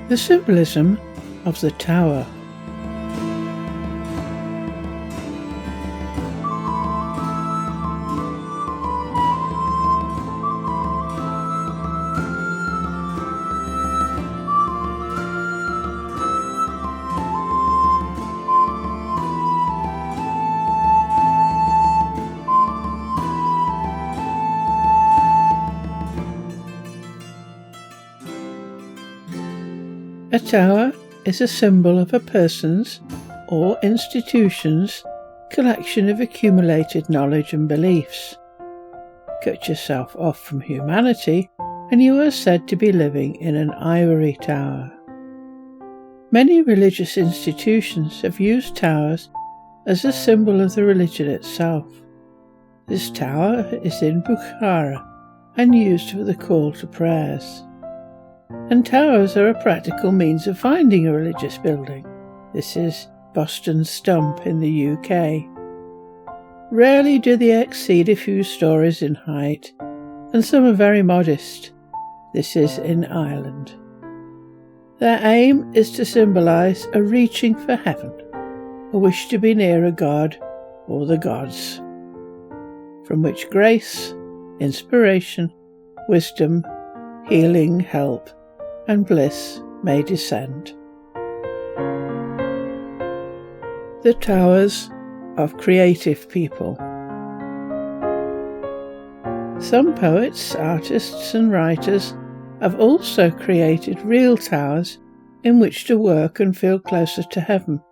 The symbolism of the tower. A tower is a symbol of a person's or institution's collection of accumulated knowledge and beliefs. Cut yourself off from humanity and you are said to be living in an ivory tower. Many religious institutions have used towers as a symbol of the religion itself. This tower is in Bukhara and used for the call to prayers. And towers are a practical means of finding a religious building. This is Boston Stump in the UK. Rarely do they exceed a few stories in height, and some are very modest. This is in Ireland. Their aim is to symbolise a reaching for heaven, a wish to be near a god or the gods, from which grace, inspiration, wisdom, healing, help, and bliss may descend. The towers of creative people. Some poets, artists, and writers have also created real towers in which to work and feel closer to heaven.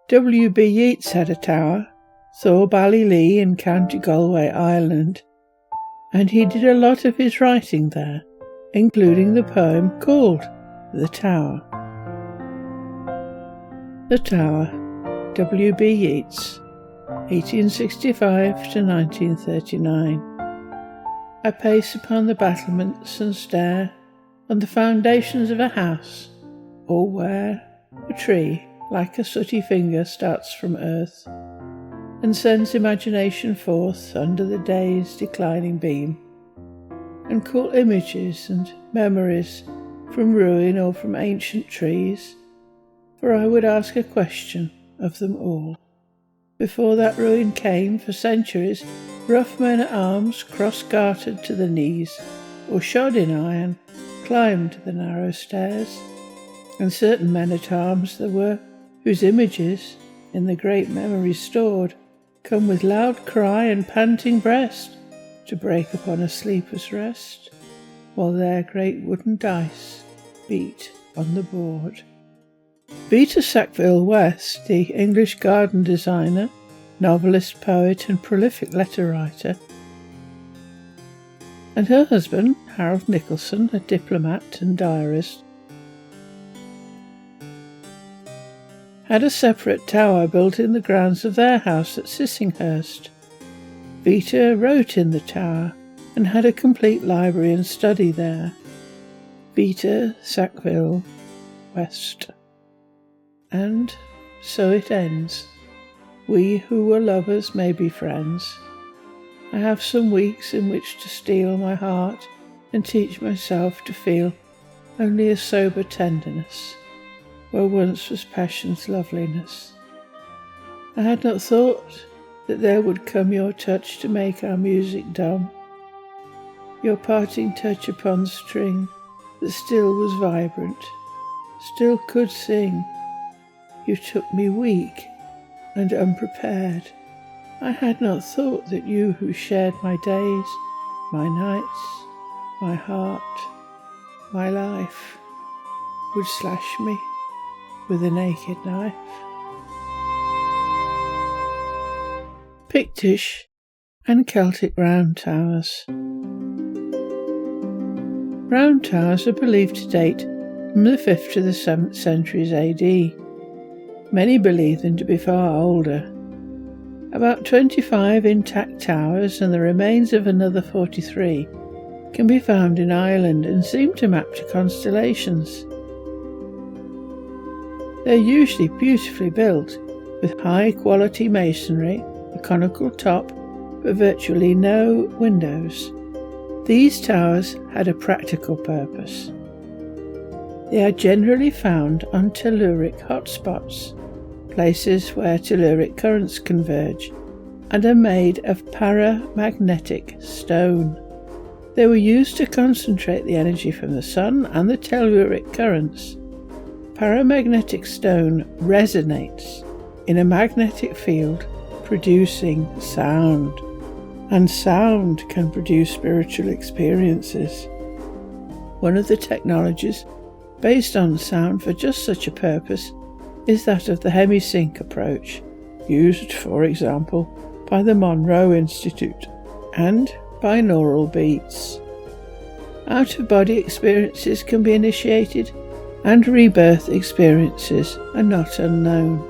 W.B. Yeats had a tower, Thor Ballylee in County Galway, Ireland, and he did a lot of his writing there, including the poem called The Tower. The Tower, W.B. Yeats, 1865 to 1939. I pace upon the battlements and stare on the foundations of a house, or where a tree, like a sooty finger, starts from earth, and sends imagination forth under the day's declining beam, and call images and memories from ruin or from ancient trees, for I would ask a question of them all. Before that ruin came, for centuries, rough men-at-arms, cross-gartered to the knees, or shod in iron, climbed the narrow stairs, and certain men-at-arms there were whose images, in the great memory stored, come with loud cry and panting breast, to break upon a sleeper's rest, while their great wooden dice beat on the board. Pieter Sackville-West, the English garden designer, novelist, poet, and prolific letter writer, and her husband, Harold Nicholson, a diplomat and diarist, had a separate tower built in the grounds of their house at Sissinghurst. Pieter wrote in the tower and had a complete library and study there. Pieter Sackville-West. And so it ends. We who were lovers may be friends. I have some weeks in which to steel my heart and teach myself to feel only a sober tenderness, where once was passion's loveliness. I had not thought that there would come your touch to make our music dumb, your parting touch upon the string that still was vibrant, still could sing. You took me weak and unprepared. I had not thought that you who shared my days, my nights, my heart, my life, would slash me with a naked knife. Pictish and Celtic round towers. Round towers are believed to date from the 5th to the 7th centuries AD. Many believe them to be far older. About 25 intact towers and the remains of another 43 can be found in Ireland and seem to map to constellations. They're usually beautifully built, with high-quality masonry, a conical top, but virtually no windows. These towers had a practical purpose. They are generally found on telluric hotspots, places where telluric currents converge, and are made of paramagnetic stone. They were used to concentrate the energy from the sun and the telluric currents. Paramagnetic stone resonates in a magnetic field, producing sound, and sound can produce spiritual experiences. One of the technologies based on sound for just such a purpose is that of the hemisync approach, used, for example, by the Monroe Institute, and binaural beats. Out-of-body experiences can be initiated, and rebirth experiences are not unknown.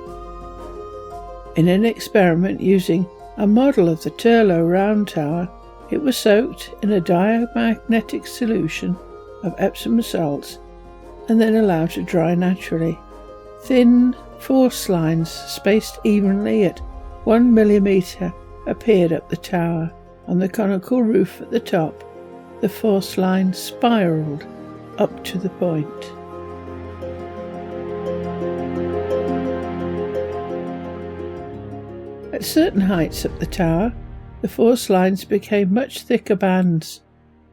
In an experiment using a model of the Turlough Round Tower, it was soaked in a diamagnetic solution of Epsom salts and then allowed to dry naturally. Thin force lines spaced evenly at 1 millimetre appeared up the tower. On the conical roof at the top, the force line spiralled up to the point. At certain heights up the tower, the force lines became much thicker bands.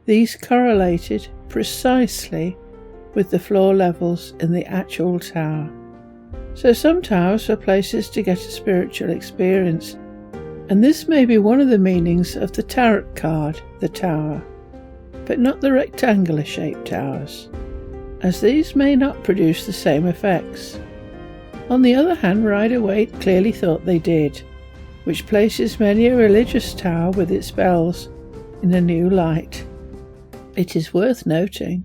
These correlated precisely with the floor levels in the actual tower. So some towers were places to get a spiritual experience, and this may be one of the meanings of the tarot card, the tower, but not the rectangular-shaped towers, as these may not produce the same effects. On the other hand, Rider-Waite clearly thought they did, which places many a religious tower with its bells in a new light. It is worth noting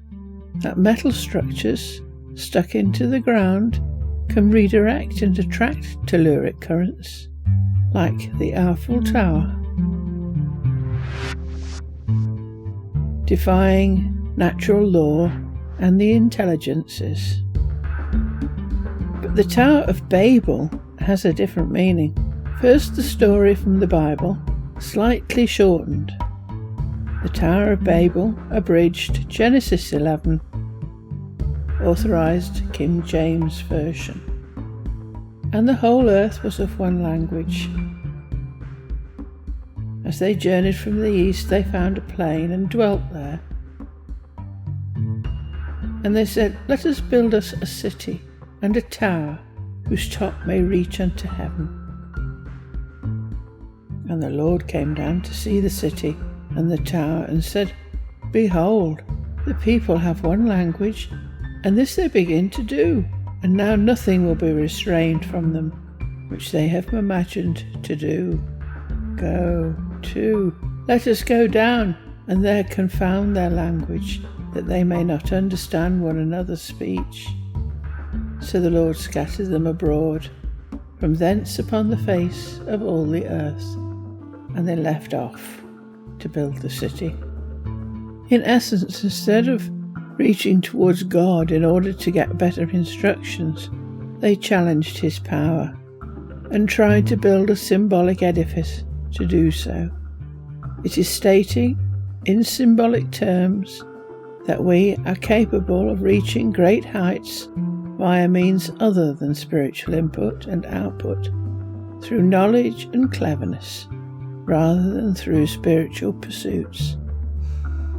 that metal structures stuck into the ground can redirect and attract telluric currents, like the Eiffel Tower, defying natural law and the intelligences. But the Tower of Babel has a different meaning. First, the story from the Bible, slightly shortened. The Tower of Babel, abridged, Genesis 11, authorized King James Version. And the whole earth was of one language. As they journeyed from the east, they found a plain and dwelt there. And they said, "Let us build us a city and a tower whose top may reach unto heaven." And the Lord came down to see the city and the tower, and said, "Behold, the people have one language, and this they begin to do, and now nothing will be restrained from them, which they have imagined to do. Go to, let us go down, and there confound their language, that they may not understand one another's speech." So the Lord scattered them abroad, from thence upon the face of all the earth, and they left off to build the city. In essence, instead of reaching towards God in order to get better instructions, they challenged his power and tried to build a symbolic edifice to do so. It is stating, in symbolic terms, that we are capable of reaching great heights via means other than spiritual input and output, through knowledge and cleverness, rather than through spiritual pursuits.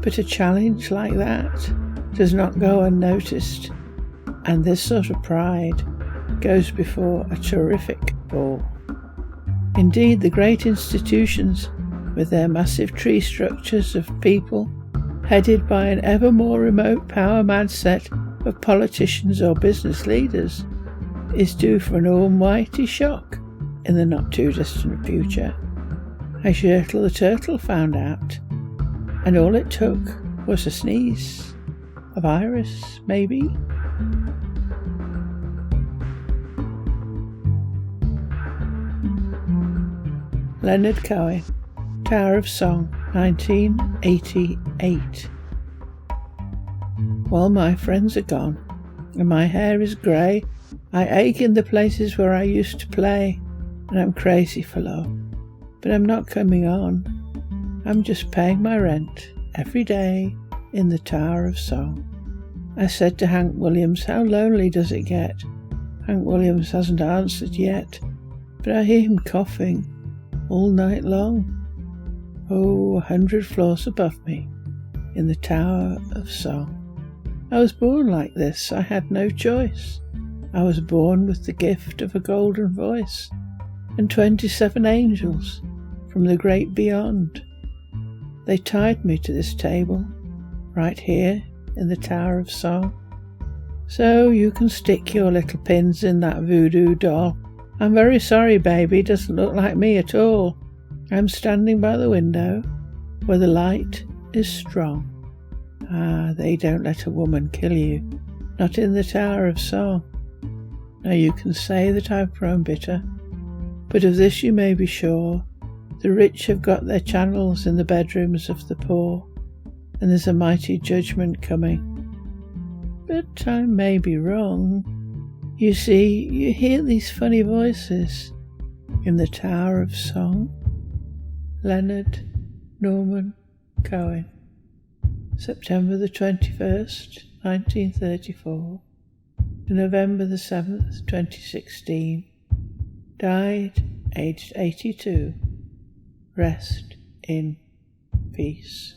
But a challenge like that does not go unnoticed, and this sort of pride goes before a terrific fall. Indeed, the great institutions, with their massive tree structures of people, headed by an ever more remote power-mad set of politicians or business leaders, is due for an almighty shock in the not-too-distant future, as Yertle the Turtle found out, and all it took was a sneeze of Iris, maybe. Leonard Cohen, Tower of Song, 1988. While my friends are gone, and my hair is grey, I ache in the places where I used to play, and I'm crazy for love, but I'm not coming on. I'm just paying my rent every day in the Tower of Song. I said to Hank Williams, how lonely does it get? Hank Williams hasn't answered yet, but I hear him coughing all night long. Oh, 100 floors above me, in the Tower of Song. I was born like this, I had no choice. I was born with the gift of a golden voice, and 27 angels from the great beyond. They tied me to this table, right here in the Tower of Song. So you can stick your little pins in that voodoo doll. I'm very sorry, baby, doesn't look like me at all. I'm standing by the window where the light is strong. Ah, they don't let a woman kill you, not in the Tower of Song. Now you can say that I've grown bitter, but of this you may be sure, the rich have got their channels in the bedrooms of the poor, and there's a mighty judgment coming. But I may be wrong. You see, you hear these funny voices in the Tower of Song. Leonard Norman Cohen, September the 21st, 1934 to November the 7th, 2016. Died aged 82. Rest in peace.